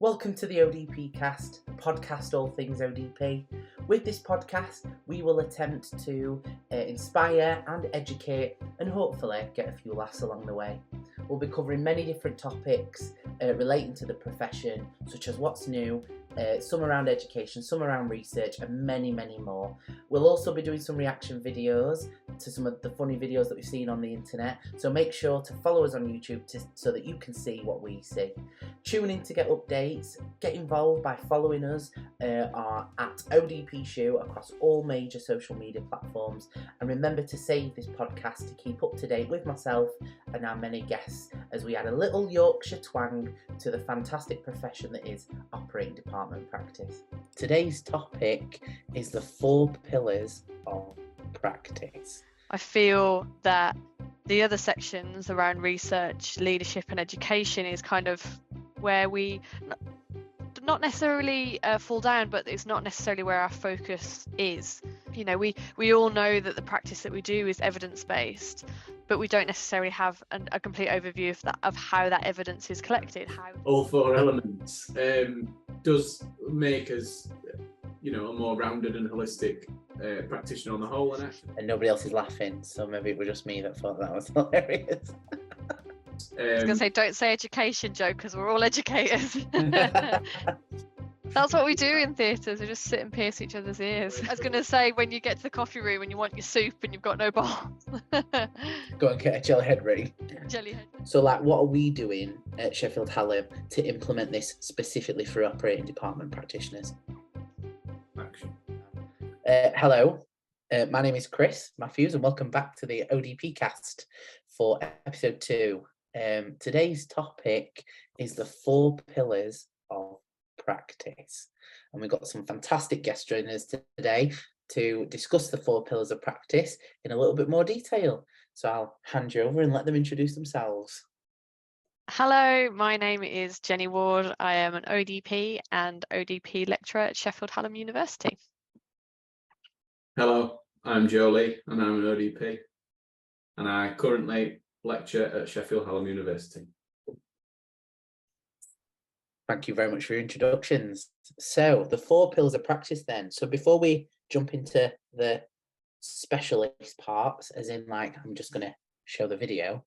Welcome to the ODP Cast, the podcast all things ODP. With this podcast, we will attempt to inspire and educate and hopefully get a few laughs along the way. We'll be covering many different topics relating to the profession, such as what's new, some around education, some around research, and many, many more. We'll also be doing some reaction videos to some of the funny videos that we've seen on the internet, so make sure to follow us on YouTube so that you can see what we see. Tune in to get updates, get involved by following us at ODP Shoe across all major social media platforms, and remember to save this podcast to keep up to date with myself and our many guests as we add a little Yorkshire twang to the fantastic profession that is operating department practice. Today's topic is the 4 pillars of practice. I feel that the other sections around research, leadership and education is kind of where we not necessarily fall down, but it's not necessarily where our focus is. You know, we all know that the practice that we do is evidence-based, but we don't necessarily have a complete overview of how that evidence is collected. All 4 elements does make us, a more rounded and holistic practitioner on the whole. And nobody else is laughing, so maybe it was just me that thought that was hilarious. I was going to say, don't say education, Joe, because we're all educators. That's what we do in theatres. We just sit and pierce each other's ears. I was going to say, when you get to the coffee room and you want your soup and you've got no bowl. Go and get a jellyhead ready. Jellyhead. So, what are we doing at Sheffield Hallam to implement this specifically for operating department practitioners? Action. Hello, my name is Chris Matthews and welcome back to the ODP Cast for episode 2. Today's topic is the 4 pillars of practice, and we've got some fantastic guest joiners today to discuss the 4 pillars of practice in a little bit more detail. So I'll hand you over and let them introduce themselves. Hello, my name is Jenny Ward. I am an ODP and ODP lecturer at Sheffield Hallam University. Hello, I'm Jolie and I'm an ODP and I currently lecture at Sheffield Hallam University. Thank you very much for your introductions. So the 4 pillars of practice then. So before we jump into the specialist parts, as in I'm just going to show the video,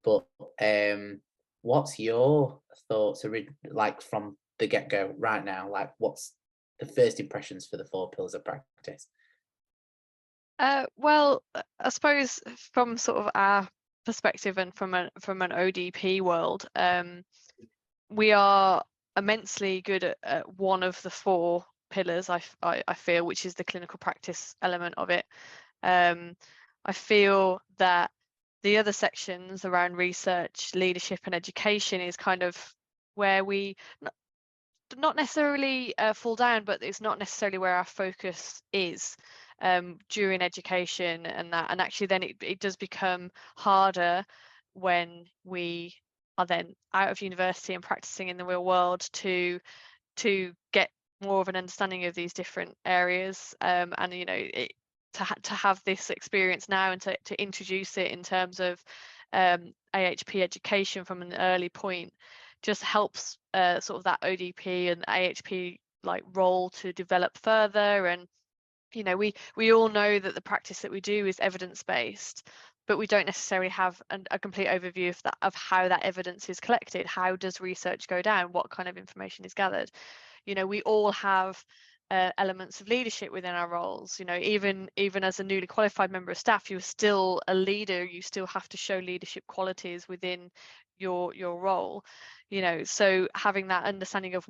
but what's your thoughts from the get-go right now? What's the first impressions for the 4 pillars of practice? Well, I suppose from sort of our perspective and from an ODP world, we are immensely good at one of the 4 pillars, I feel, which is the clinical practice element of it. I feel that the other sections around research, leadership and education is kind of where we not necessarily fall down, but it's not necessarily where our focus is during education and that. And actually then it does become harder when we are then out of university and practicing in the real world to get more of an understanding of these different areas, and to have this experience now and to introduce it in terms of AHP education from an early point just helps sort of that ODP and AHP role to develop further. And we all know that the practice that we do is evidence-based, but we don't necessarily have a complete overview of how that evidence is collected. How does research go down? What kind of information is gathered? We all have elements of leadership within our roles. Even as a newly qualified member of staff, you're still a leader. You still have to show leadership qualities within your role. So having that understanding of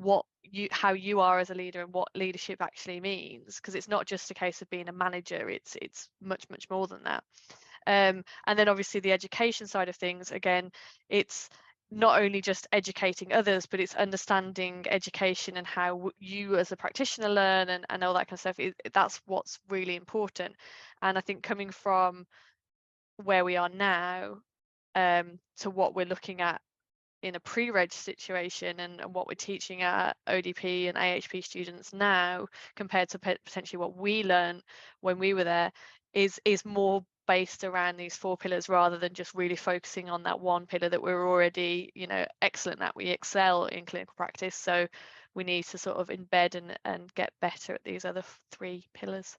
how you are as a leader and what leadership actually means, because it's not just a case of being a manager. It's much more than that. And then obviously the education side of things, again, it's not only just educating others, but it's understanding education and how you as a practitioner learn and all that kind of stuff. That's what's really important. And I think coming from where we are now to what we're looking at in a pre-reg situation and what we're teaching at ODP and AHP students now compared to potentially what we learned when we were there is more based around these 4 pillars, rather than just really focusing on that one pillar that we're already, you know, excellent at. We excel in clinical practice, so we need to sort of embed and get better at these other 3 pillars.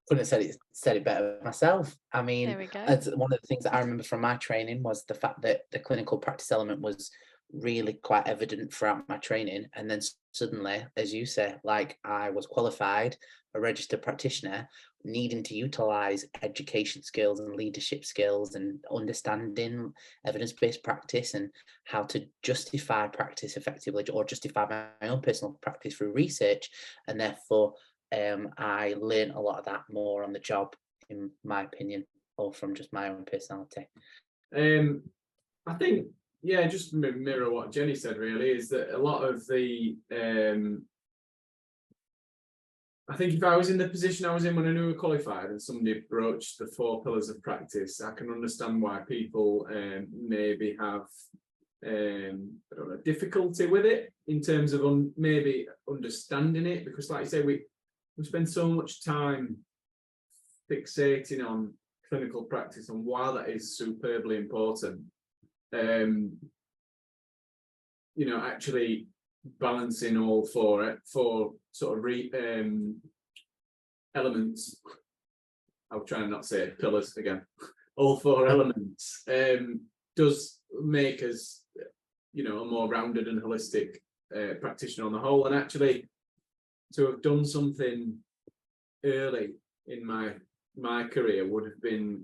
Couldn't have said it better myself. I mean, There we go. one of the things that I remember from my training was the fact that the clinical practice element was really quite evident throughout my training. And then suddenly, as you say, like, I was qualified, a registered practitioner, needing to utilize education skills and leadership skills and understanding evidence-based practice and how to justify practice effectively, or justify my own personal practice through research. And therefore, I learned a lot of that more on the job, in my opinion, or from just my own personality. I think, yeah, just mirror what Jenny said, really, is that a lot of the, I think if I was in the position I was in when I knew qualified and somebody broached the 4 pillars of practice, I can understand why people maybe have I don't know, difficulty with it in terms of maybe understanding it, because like you say, we spend so much time fixating on clinical practice, and while that is superbly important, you know, actually balancing all 4 sort of elements. I'll try and not say pillars again. All 4 elements does make us, you know, a more rounded and holistic practitioner on the whole. And actually, to have done something early in my career would have been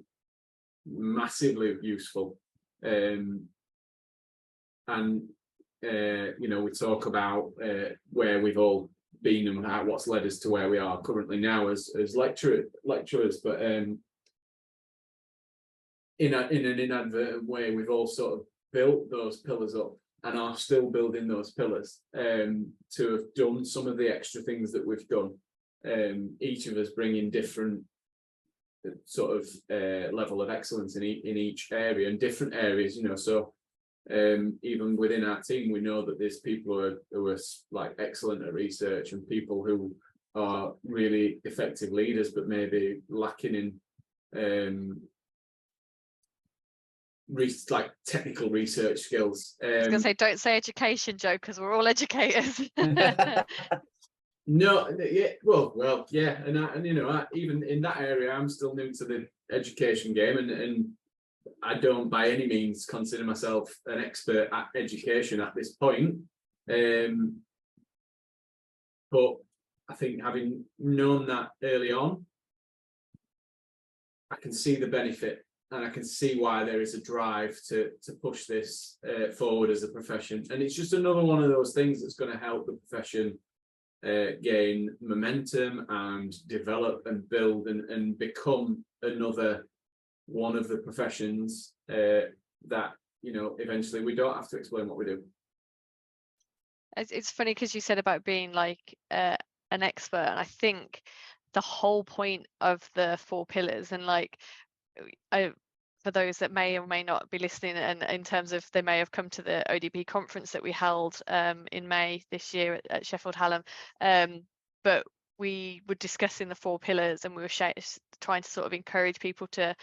massively useful. And you know, we talk about where we've all been and what's led us to where we are currently now as lecturers, but in an inadvertent way, we've all sort of built those pillars up and are still building those pillars to have done some of the extra things that we've done. Each of us bringing different sort of level of excellence in each area, and different areas, you know. So even within our team, we know that there's people who are like excellent at research, and people who are really effective leaders, but maybe lacking in like technical research skills. I was going to say, don't say education, Joe, because we're all educators. No, yeah, well, yeah, and you know, even in that area, I'm still new to the education game, and I don't by any means consider myself an expert at education at this point. But I think having known that early on, I can see the benefit, and I can see why there is a drive to push this forward as a profession. And it's just another one of those things that's going to help the profession gain momentum and develop and build and become another one of the professions that, you know, eventually we don't have to explain what we do. It's funny because you said about being like an expert, and I think the whole point of the 4 pillars, and like for those that may or may not be listening, and in terms of they may have come to the ODP conference that we held in May this year at Sheffield Hallam, but we were discussing the 4 pillars, and we were trying to sort of encourage people to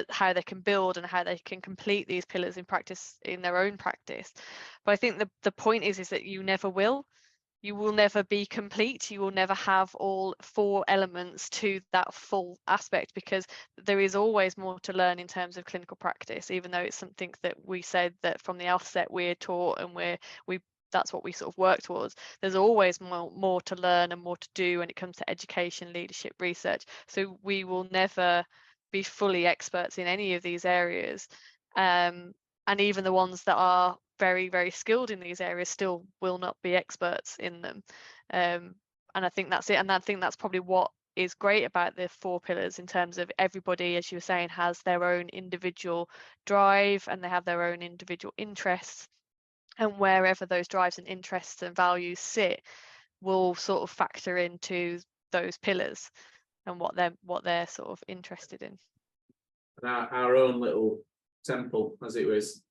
how they can build and how they can complete these pillars in practice, in their own practice. But I think the point is that you never will. You will never be complete. You will never have all 4 elements to that full aspect, because there is always more to learn in terms of clinical practice, even though it's something that we said that from the outset we're taught and we that's what we sort of work towards. There's always more to learn and more to do when it comes to education, leadership, research. So we will never be fully experts in any of these areas. And even the ones that are very, very skilled in these areas still will not be experts in them. And I think that's it. And I think that's probably what is great about the 4 pillars, in terms of everybody, as you were saying, has their own individual drive and they have their own individual interests. And wherever those drives and interests and values sit will sort of factor into those pillars and what they're sort of interested in. Our own little temple, as it was,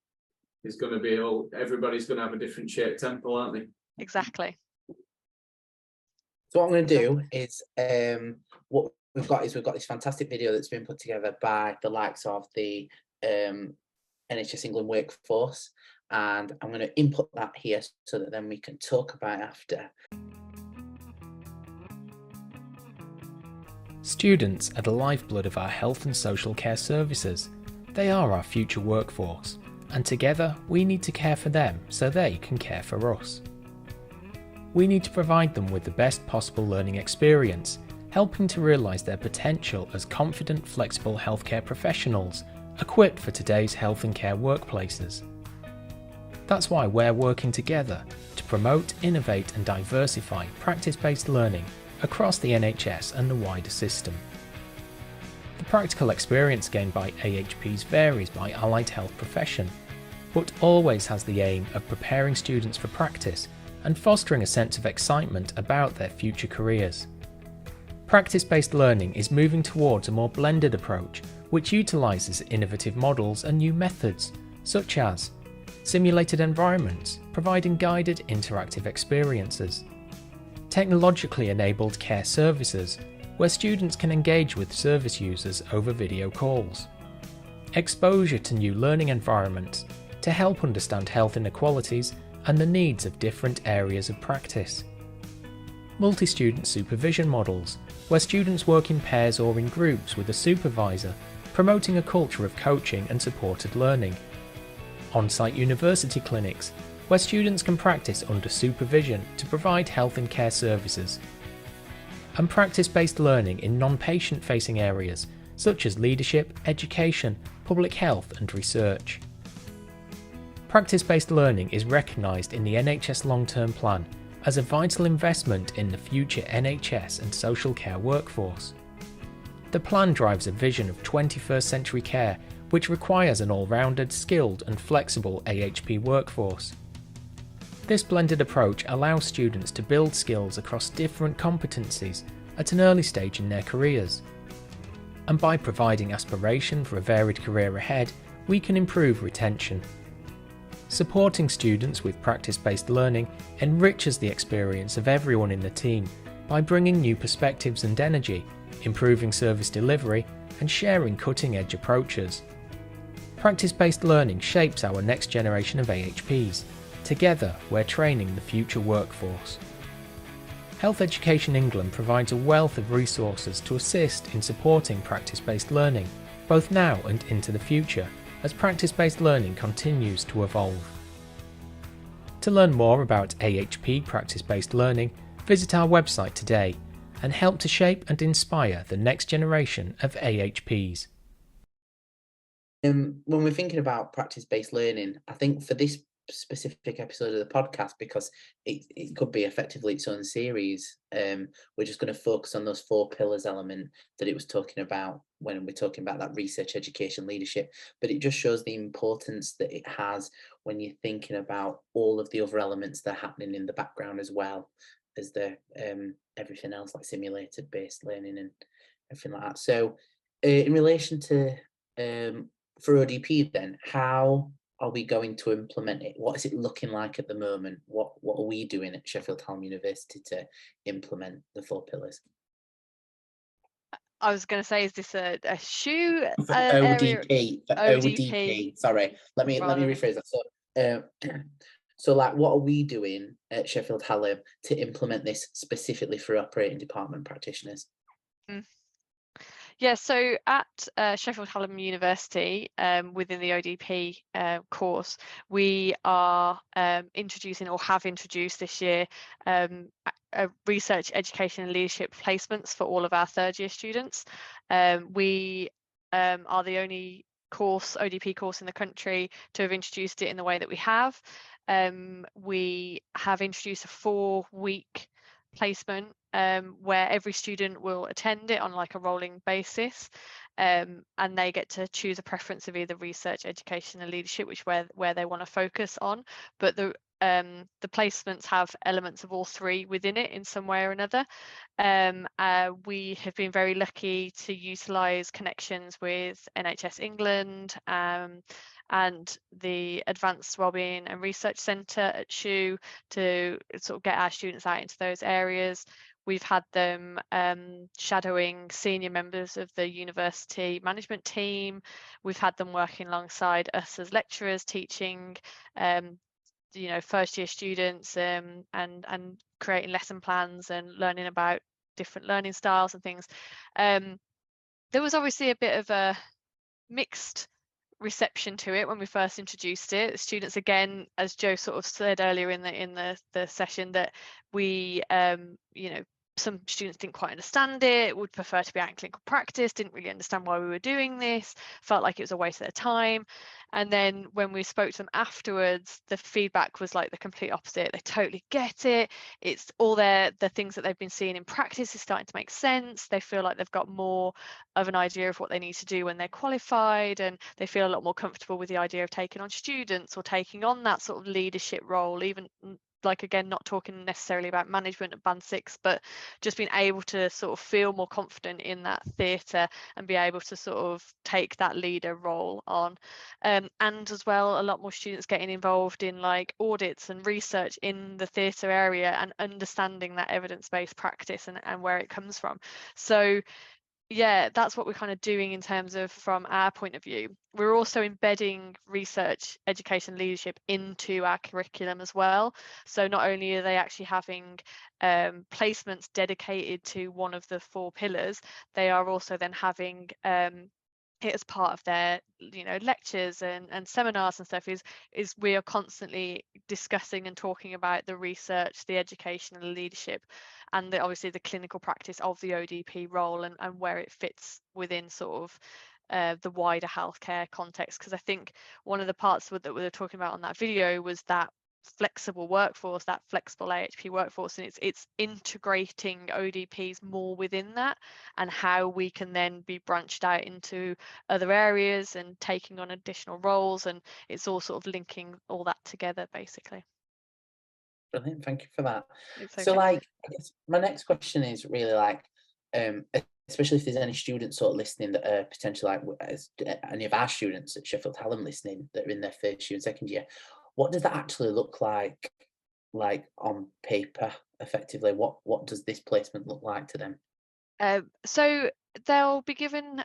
is going to be everybody's going to have a different shaped temple, aren't they? Exactly. So what I'm going to do is, what we've got this fantastic video that's been put together by the likes of the NHS England workforce, and I'm going to input that here so that then we can talk about it after. Students are the lifeblood of our health and social care services. They are our future workforce, and together we need to care for them so they can care for us. We need to provide them with the best possible learning experience, helping to realise their potential as confident, flexible healthcare professionals, equipped for today's health and care workplaces. That's why we're working together to promote, innovate and diversify practice-based learning across the NHS and the wider system. The practical experience gained by AHPs varies by allied health profession, but always has the aim of preparing students for practice and fostering a sense of excitement about their future careers. Practice-based learning is moving towards a more blended approach which utilises innovative models and new methods, such as simulated environments, providing guided interactive experiences, technologically enabled care services, where students can engage with service users over video calls, exposure to new learning environments to help understand health inequalities and the needs of different areas of practice, multi-student supervision models, where students work in pairs or in groups with a supervisor, promoting a culture of coaching and supported learning, on-site university clinics, where students can practice under supervision to provide health and care services, and practice-based learning in non-patient facing areas such as leadership, education, public health and research. Practice-based learning is recognised in the NHS long-term plan as a vital investment in the future NHS and social care workforce. The plan drives a vision of 21st century care which requires an all-rounded, skilled and flexible AHP workforce. This blended approach allows students to build skills across different competencies at an early stage in their careers. And by providing aspiration for a varied career ahead, we can improve retention. Supporting students with practice-based learning enriches the experience of everyone in the team by bringing new perspectives and energy, improving service delivery, and sharing cutting-edge approaches. Practice-based learning shapes our next generation of AHPs. Together, we're training the future workforce. Health Education England provides a wealth of resources to assist in supporting practice-based learning, both now and into the future, as practice-based learning continues to evolve. To learn more about AHP practice-based learning, visit our website today and help to shape and inspire the next generation of AHPs. When we're thinking about practice-based learning, I think for this specific episode of the podcast, because it could be effectively its own series, we're just going to focus on those 4 pillars element that it was talking about when we're talking about that research, education, leadership. But it just shows the importance that it has when you're thinking about all of the other elements that are happening in the background, as well as the everything else like simulated based learning and everything like that. So in relation to for ODP then, how are we going to implement it? What is it looking like at the moment? What are we doing at Sheffield Hallam University to implement the 4 pillars? I was going to say, is this a shoe For area? ODP, for ODP. Sorry, let me rephrase that. So like, what are we doing at Sheffield Hallam to implement this specifically for operating department practitioners? Yeah, so at Sheffield Hallam University, within the ODP course, we are introducing, or have introduced this year, research, education and leadership placements for all of our third-year students. We are the only ODP course in the country to have introduced it in the way that we have. We have introduced a 4-week placement where every student will attend it on like a rolling basis, and they get to choose a preference of either research, education and leadership, which where they want to focus on. But the placements have elements of all 3 within it in some way or another. We have been very lucky to utilise connections with NHS England and the Advanced Wellbeing and Research Centre at SHU to sort of get our students out into those areas. We've had them shadowing senior members of the university management team. We've had them working alongside us as lecturers, teaching first year students, and creating lesson plans and learning about different learning styles and things. There was obviously a bit of a mixed reception to it when we first introduced it. The students, again, as Joe sort of said earlier in the session, that we some students didn't quite understand it, would prefer to be out in clinical practice, didn't really understand why we were doing this, felt like it was a waste of their time. And then when we spoke to them afterwards, the feedback was like the complete opposite. They totally get it. It's all the things that they've been seeing in practice is starting to make sense. They feel like they've got more of an idea of what they need to do when they're qualified, and they feel a lot more comfortable with the idea of taking on students or taking on that sort of leadership role, even like, again, not talking necessarily about management at band 6, but just being able to sort of feel more confident in that theatre and be able to sort of take that leader role on. And as well, a lot more students getting involved in like audits and research in the theatre area and understanding that evidence-based practice and where it comes from. So yeah, that's what we're kind of doing in terms of from our point of view. We're also embedding research, education, leadership into our curriculum as well. So not only are they actually having placements dedicated to one of the 4 pillars, they are also then having it as part of their lectures and seminars and stuff. Is we are constantly discussing and talking about the research, the education and the leadership, and obviously the clinical practice of the ODP role and where it fits within sort of the wider healthcare context. Because I think one of the parts that we were talking about on that video was that flexible workforce, that flexible AHP workforce, and it's integrating ODPs more within that, and how we can then be branched out into other areas and taking on additional roles, and it's all sort of linking all that together basically. Brilliant, thank you for that. Okay. So like, I guess my next question is really like, especially if there's any students sort of listening that are potentially like any of our students at Sheffield Hallam listening that are in their first year and second year, what does that actually look like on paper effectively? What does this placement look like to them? So they'll be given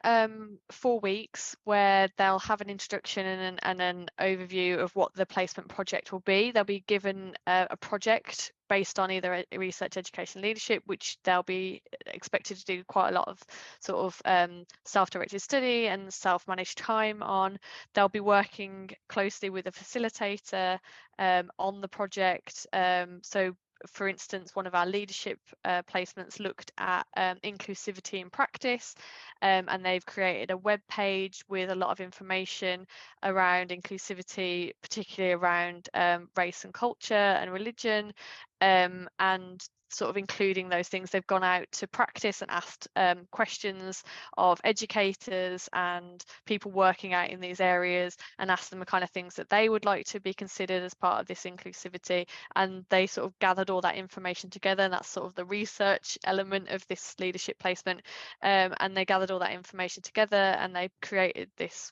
4 weeks where they'll have an introduction and an overview of what the placement project will be. They'll be given a project based on either a research, education, leadership, which they'll be expected to do quite a lot of sort of self-directed study and self-managed time on. They'll be working closely with a facilitator on the project. So for instance, one of our leadership placements looked at inclusivity in practice, and they've created a web page with a lot of information around inclusivity, particularly around race and culture and religion, and sort of including those things. They've gone out to practice and asked questions of educators and people working out in these areas, and asked them the kind of things that they would like to be considered as part of this inclusivity, and they sort of gathered all that information together, and that's sort of the research element of this leadership placement, and they gathered all that information together and they created this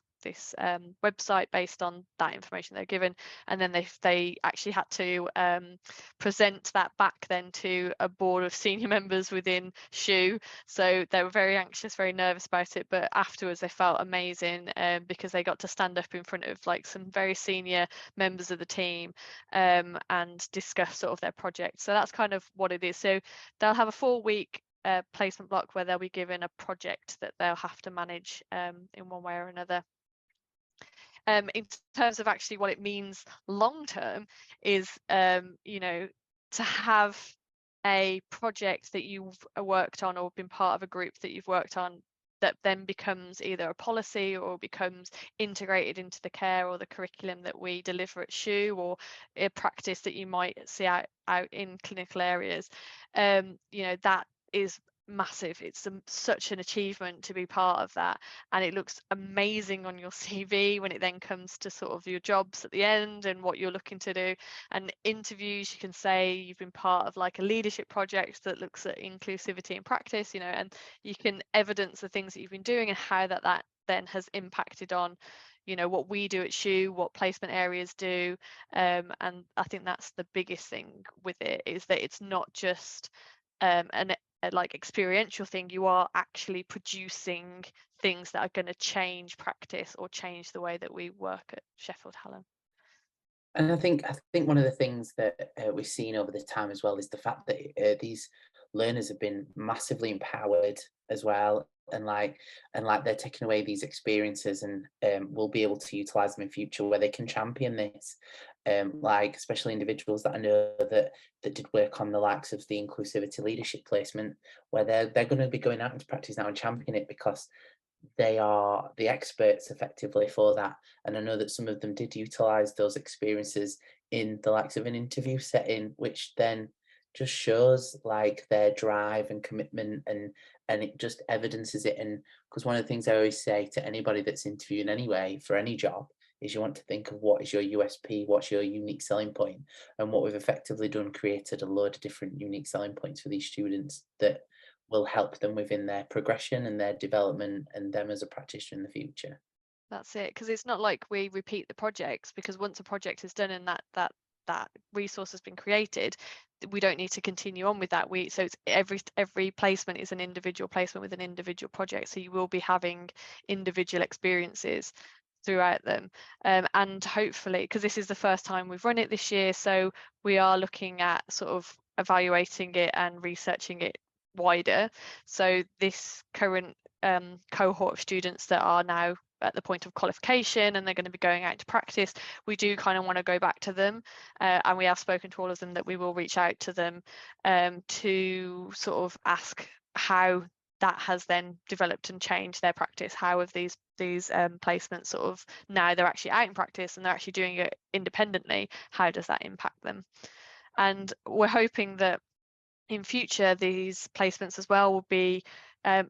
website based on that information they're given, and then they actually had to present that back then to a board of senior members within SHU. So they were very anxious, very nervous about it, but afterwards they felt amazing because they got to stand up in front of like some very senior members of the team and discuss sort of their project. So that's kind of what it is. So they'll have a 4-week placement block where they'll be given a project that they'll have to manage in one way or another. In terms of actually what it means long term is, to have a project that you've worked on or been part of a group that you've worked on that then becomes either a policy or becomes integrated into the care or the curriculum that we deliver at SHU, or a practice that you might see out in clinical areas. That is massive. It's such an achievement to be part of that, and it looks amazing on your CV when it then comes to sort of your jobs at the end and what you're looking to do. And interviews, you can say you've been part of like a leadership project that looks at inclusivity in practice, and you can evidence the things that you've been doing and how that then has impacted on what we do at SHU, what placement areas do, and I think that's the biggest thing with it, is that it's not just an like experiential thing, you are actually producing things that are going to change practice or change the way that we work at Sheffield Hallam. And I think one of the things that we've seen over the time as well is the fact that these learners have been massively empowered as well, and they're taking away these experiences, and will be able to utilize them in future where they can champion this. Like especially individuals that I know that did work on the likes of the inclusivity leadership placement, where they're going to be going out into practice now and championing it because they are the experts effectively for that. And I know that some of them did utilize those experiences in the likes of an interview setting, which then just shows like their drive and commitment, and it just evidences it. And because one of the things I always say to anybody that's interviewing anyway for any job is you want to think of what is your USP, what's your unique selling point. And what we've effectively done, created a load of different unique selling points for these students that will help them within their progression and their development and them as a practitioner in the future. That's it, because it's not like we repeat the projects, because once a project is done and that resource has been created, we don't need to continue on with that. So it's every placement is an individual placement with an individual project, so you will be having individual experiences throughout them, and hopefully, because this is the first time we've run it this year, so we are looking at sort of evaluating it and researching it wider. So this current cohort of students that are now at the point of qualification and they're going to be going out to practice, we do kind of want to go back to them, and we have spoken to all of them that we will reach out to them to sort of ask how that has then developed and changed their practice. How have these placements sort of, now they're actually out in practice and they're actually doing it independently, how does that impact them? And we're hoping that in future these placements as well will be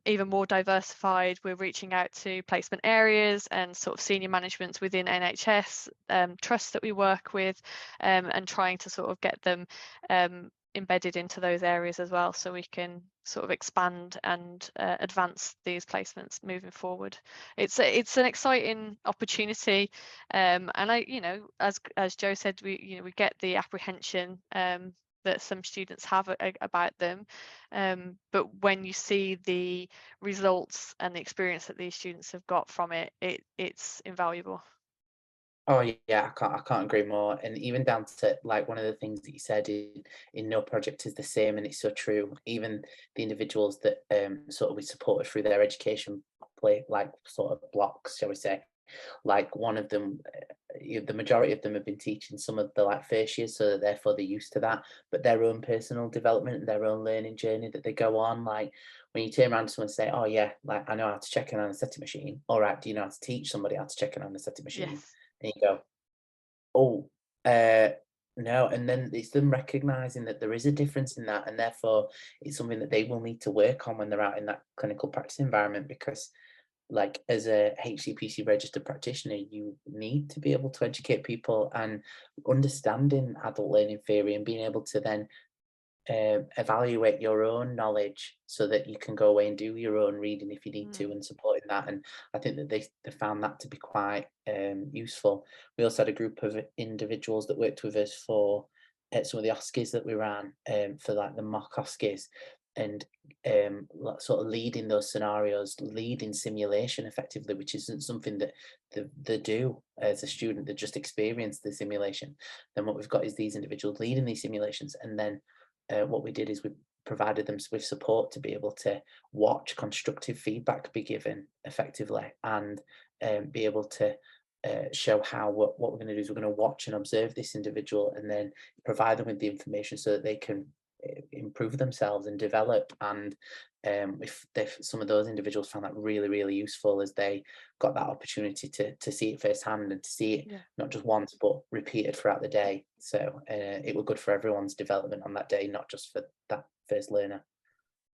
even more diversified. We're reaching out to placement areas and sort of senior managements within NHS trusts that we work with, and trying to sort of get them embedded into those areas as well, so we can sort of expand and advance these placements moving forward. It's an exciting opportunity, and I, as Joe said, we get the apprehension that some students have about them, but when you see the results and the experience that these students have got from it, it's invaluable. Oh yeah, I can't agree more. And even down to like one of the things that you said in no project is the same, and it's so true. Even the individuals that sort of we supported through their education play like sort of blocks, shall we say, like one of them, the majority of them have been teaching some of the like first years, so that therefore they're used to that. But their own personal development and their own learning journey that they go on, like when you turn around to someone and say, "Oh yeah, like I know how to check an anaesthetic machine." All right, do you know how to teach somebody how to check an anaesthetic machine? Yes. And you go, "Oh, no." And then it's them recognizing that there is a difference in that, and therefore it's something that they will need to work on when they're out in that clinical practice environment, because like as a HCPC registered practitioner, you need to be able to educate people and understanding adult learning theory and being able to then evaluate your own knowledge so that you can go away and do your own reading if you need to, and supporting that. And I think that they found that to be quite useful. We also had a group of individuals that worked with us for some of the OSCEs that we ran, for like the mock OSCEs, and sort of leading those scenarios, leading simulation effectively, which isn't something that they do as a student. They just experience the simulation. Then what we've got is these individuals leading these simulations, and then what we did is we provided them with support to be able to watch constructive feedback be given effectively, and be able to show how what we're going to do is we're going to watch and observe this individual and then provide them with the information so that they can improve themselves and develop. And if some of those individuals found that really, really useful, as they got that opportunity to see it firsthand and to see it not just once but repeated throughout the day. So it was good for everyone's development on that day, not just for that first learner.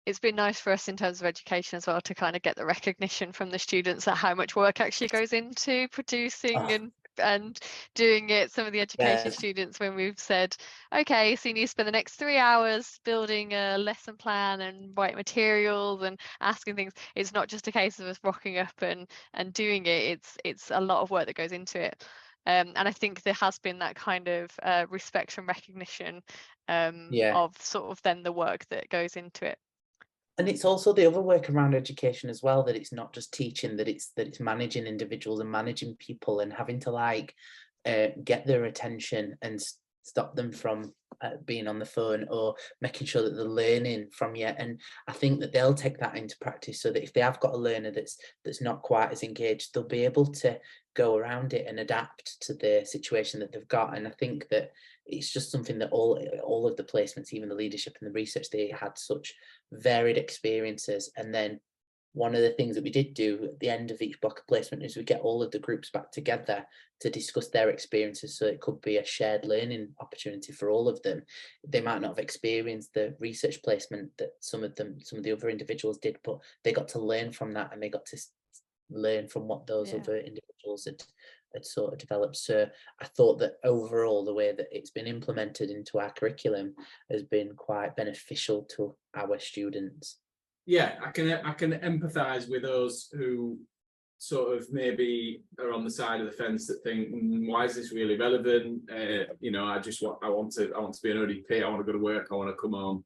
It's been nice for us in terms of education as well to kind of get the recognition from the students at how much work actually goes into producing and doing it. Some of the education students, when we've said, okay, so you need to spend the next 3 hours building a lesson plan and writing materials and asking things, it's not just a case of us rocking up and doing it. It's a lot of work that goes into it. And I think there has been that kind of respect and recognition of sort of then the work that goes into it. And it's also the other work around education as well, that it's not just teaching, that it's managing individuals and managing people and having to like get their attention and stop them from being on the phone, or making sure that they're learning from you. And I think that they'll take that into practice, so that if they have got a learner that's not quite as engaged, they'll be able to go around it and adapt to the situation that they've got. And I think that it's just something that all of the placements, even the leadership and the research, they had such varied experiences. And then one of the things that we did do at the end of each block of placement is we get all of the groups back together to discuss their experiences, so it could be a shared learning opportunity for all of them. They might not have experienced the research placement that some of the other individuals did, but they got to learn from that, and they got to learn from what those Yeah. other individuals had sort of developed. So I thought that overall the way that it's been implemented into our curriculum has been quite beneficial to our students. Yeah, I can empathise with those who sort of maybe are on the side of the fence that think, why is this really relevant? You know, I want to be an ODP. I want to go to work. I want to come home,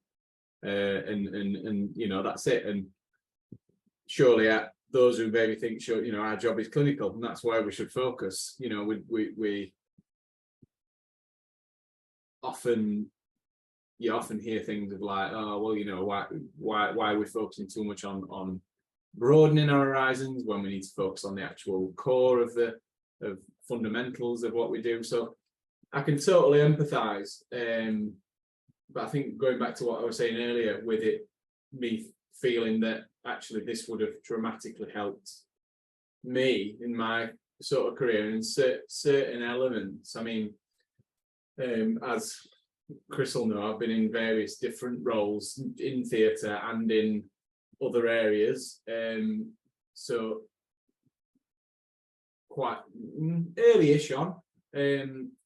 and you know, that's it. And surely those who maybe think, sure, you know, our job is clinical and that's where we should focus. You know, we often. You often hear things of like, oh, well, you know, why are we focusing too much on broadening our horizons when we need to focus on the actual core of fundamentals of what we do? So I can totally empathise, but I think going back to what I was saying earlier, with me feeling that actually this would have dramatically helped me in my sort of career in certain elements. I mean, as Chris will know, I've been in various different roles in theatre and in other areas. So quite early-ish on,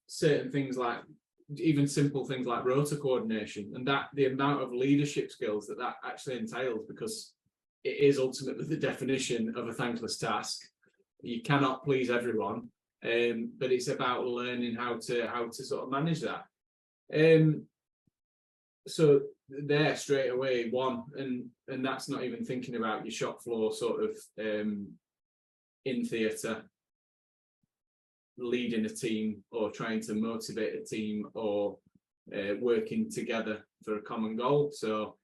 certain things like, even simple things like rota coordination, and that the amount of leadership skills that actually entails, because it is ultimately the definition of a thankless task. You cannot please everyone, but it's about learning how to sort of manage that. So there straight away one, and that's not even thinking about your shop floor sort of in theatre, leading a team or trying to motivate a team or working together for a common goal. So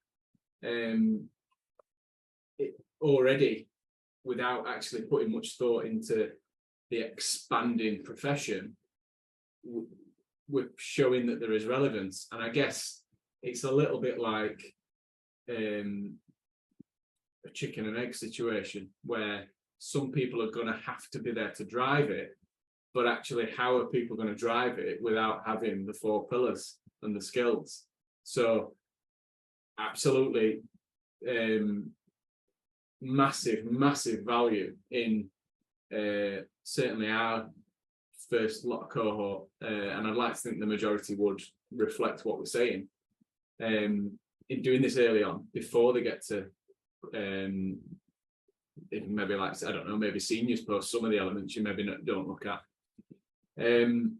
it already, without actually putting much thought into the expanding profession, we're showing that there is relevance. And I guess it's a little bit like a chicken and egg situation, where some people are going to have to be there to drive it, but actually how are people going to drive it without having the 4 pillars and the skills? So absolutely massive value in certainly our first lot of cohort, and I'd like to think the majority would reflect what we're saying, in doing this early on before they get to maybe, like, I don't know, maybe seniors post some of the elements you maybe don't look at, and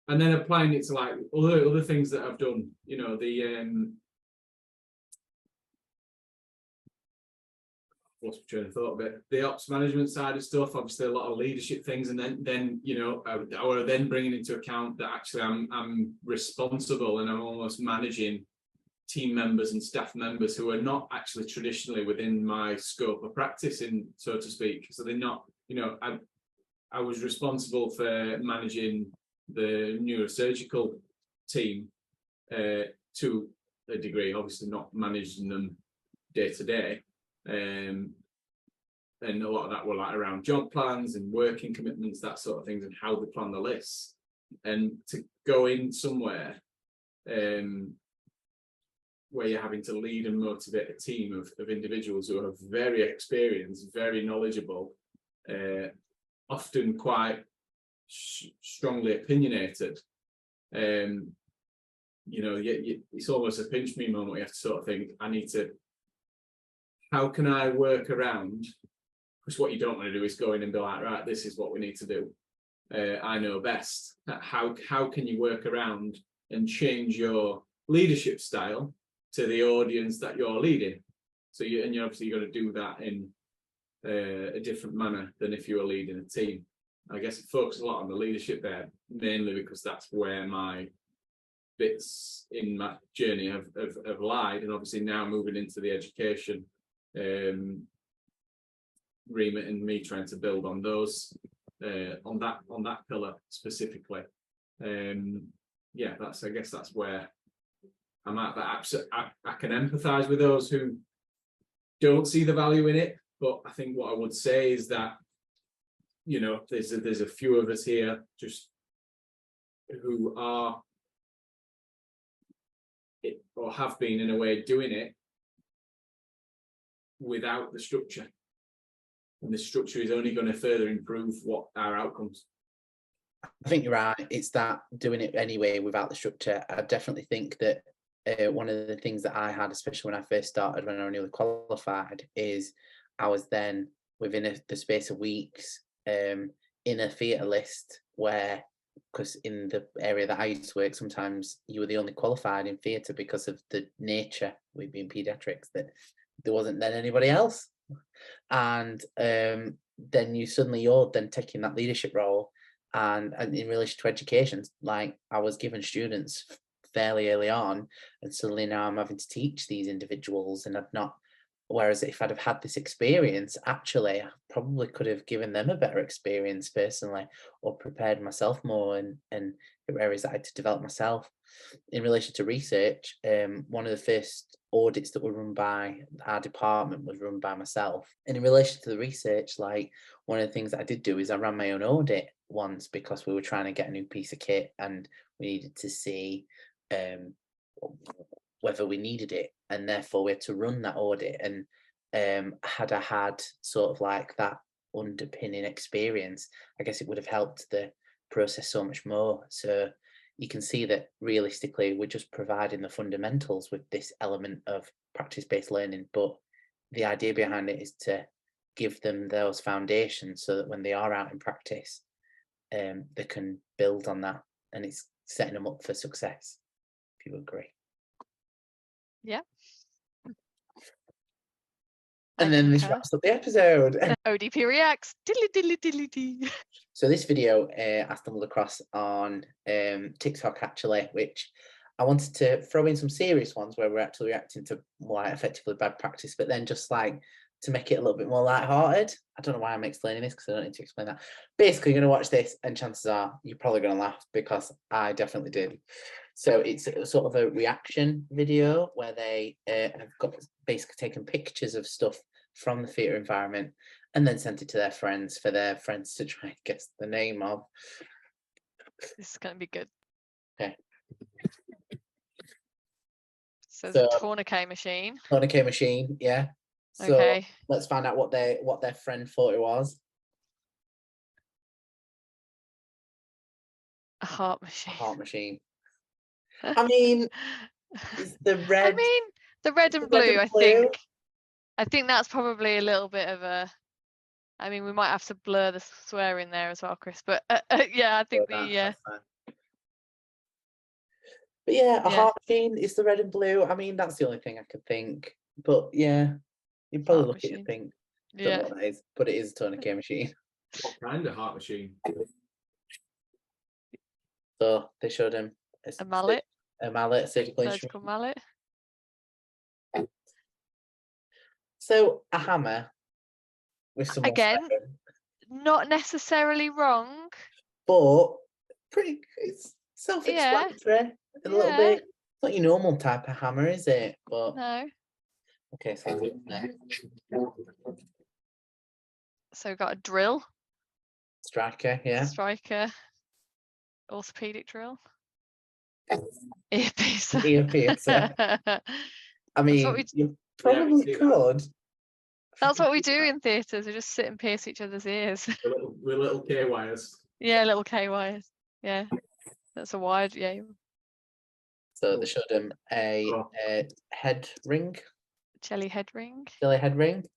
then applying it to like other things that I've done. You know, lost my train of thought a bit. The ops management side of stuff, obviously a lot of leadership things, and then you know, I was then bringing into account that actually I'm responsible and I'm almost managing team members and staff members who are not actually traditionally within my scope of practice, in so to speak. So they're not, you know, I was responsible for managing the neurosurgical team to a degree, obviously not managing them day to day. And a lot of that were like around job plans and working commitments, that sort of things, and how they plan the lists. And to go in somewhere where you're having to lead and motivate a team of individuals who are very experienced, very knowledgeable, often quite strongly opinionated, you know, it's almost a pinch me moment. You have to sort of think, how can I work around? Because what you don't want to do is go in and be like, right, this is what we need to do. I know best. How can you work around and change your leadership style to the audience that you're leading? So you obviously got to do that in a different manner than if you were leading a team. I guess it focuses a lot on the leadership there, mainly because that's where my bits in my journey have lied, and obviously now moving into the education remit and me trying to build on those on that pillar specifically. Yeah, I guess that's where I'm at. But I can empathise with those who don't see the value in it. But I think what I would say is that, you know, there's a few of us here just who are it, or have been in a way doing it without the structure, and the structure is only going to further improve what our outcomes. I think you're right. It's that doing it anyway without the structure. I definitely think that one of the things that I had, especially when I first started, when I was newly qualified, is I was then within the space of weeks in a theatre list where, because in the area that I used to work, sometimes you were the only qualified in theatre because of the nature, we being paediatrics, that there wasn't then anybody else. And then you're then taking that leadership role, and in relation to education, like I was given students fairly early on, and suddenly now I'm having to teach these individuals, and I've not. Whereas if I'd have had this experience, actually, I probably could have given them a better experience personally, or prepared myself more in areas that I had to develop myself. In relation to research, one of the first audits that were run by our department was run by myself. And in relation to the research, like one of the things that I did do is I ran my own audit once, because we were trying to get a new piece of kit and we needed to see whether we needed it, and therefore we had to run that audit. And had I had sort of like that underpinning experience, I guess it would have helped the process so much more. So you can see that realistically we're just providing the fundamentals with this element of practice-based learning, but the idea behind it is to give them those foundations so that when they are out in practice, they can build on that, and it's setting them up for success, if you agree. Yeah. And then this wraps up the episode. ODP reacts. Diddly diddly diddly dee. So this video I stumbled across on TikTok actually, which I wanted to throw in some serious ones where we're actually reacting to more like effectively bad practice, but then just like to make it a little bit more lighthearted. I don't know why I'm explaining this, because I don't need to explain that. Basically, you're going to watch this and chances are you're probably going to laugh, because I definitely did. So it's sort of a reaction video where they have got basically taken pictures of stuff from the theatre environment and then sent it to their friends for their friends to try and guess the name of. This is going to be good. Okay. So there's a tourniquet machine. Tourniquet machine, yeah. So okay. Let's find out what their friend thought it was. A heart machine. A heart machine. I mean, it's the red. I mean, the red and blue. I think that's probably a little bit of a. I mean, we might have to blur the swear in there as well, Chris. But yeah, I think But yeah, a heart machine is the red and blue. I mean, that's the only thing I could think. But yeah, you'd probably look at it and think, don't know what that is, but it is a tourniquet machine. What kind of heart machine? So they showed him a mallet. A mallet, a surgical mallet. So a hammer with some again, not necessarily wrong, but pretty. It's self-explanatory a little bit. It's not your normal type of hammer, is it? But no. Okay, so we've got a drill. Striker, yeah. Striker. Orthopedic drill. Earpiece. Earpiece. I mean, you probably could. That's what we do in theatres. We just sit and pierce each other's ears. With little K wires. Yeah, little K wires. Yeah, that's a wide. Yeah. So they showed him a head ring. Jelly head ring. Jelly head ring.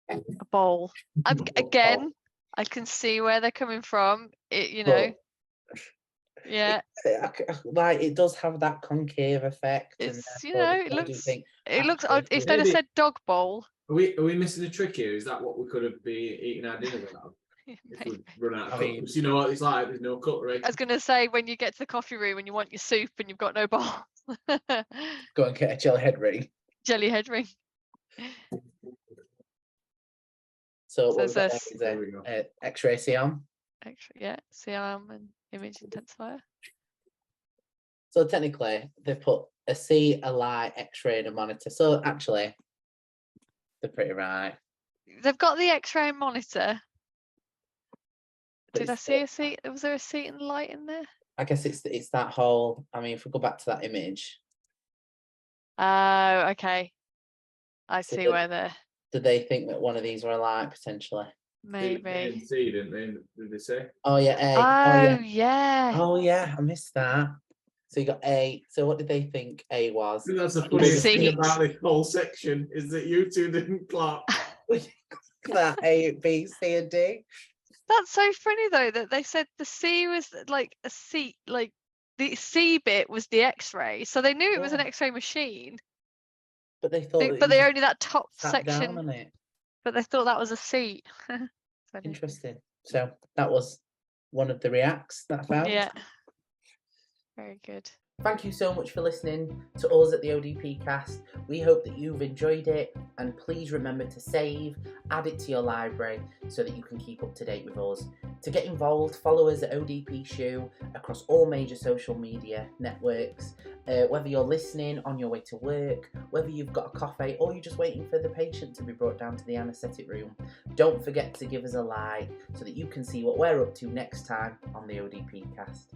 A bowl. Again, I can see where they're coming from. You know. Yeah, Like it does have that concave effect. it's and therefore the it body looks think, it looks. actually, If they'd have Maybe- said dog bowl, Are we missing a trick here? Is that what we could have been eating our dinner without? If we run out of I mean- cutlery? You know what it's like, there's no cutlery. I was going to say when you get to the coffee room and you want your soup and you've got no bowl. go and get a jelly head ring. Jelly head ring. So So what we've got it's there There we go. is a X-ray CM. Actually, yeah, CRM and image intensifier. So technically, they've put a C, a light, X-ray, and a monitor. So actually, they're pretty right. They've got the X-ray monitor. But Did I it's see a seat? Was there a seat and light in there? I guess it's that whole. I mean, if we go back to that image, Oh, okay. I So see the- where they're did they think that one of these were a light potentially? maybe. And C, didn't they? Did they say? Oh yeah, A. Oh yeah. Oh yeah, I missed that. So you got A. So what did they think A was? I think that's the The funniest thing seats. about this whole section is that you two didn't clap. That A, B, C, and D. That's so funny though that they said the C was like a seat, like the C bit was the X-ray, so they knew it was an Yeah. X-ray machine. But they thought. that But you they just only that top sat down section. on it. But they thought that was a seat. Funny. Interesting. So that was one of the reacts that I found. Yeah. Very good. Thank you so much for listening to us at the ODP Cast. We hope that you've enjoyed it, and please remember to save, add it to your library so that you can keep up to date with us. To get involved, follow us at ODP Shoe across all major social media networks. Whether you're listening on your way to work, whether you've got a coffee, or you're just waiting for the patient to be brought down to the anaesthetic room, don't forget to give us a like so that you can see what we're up to next time on the ODP Cast.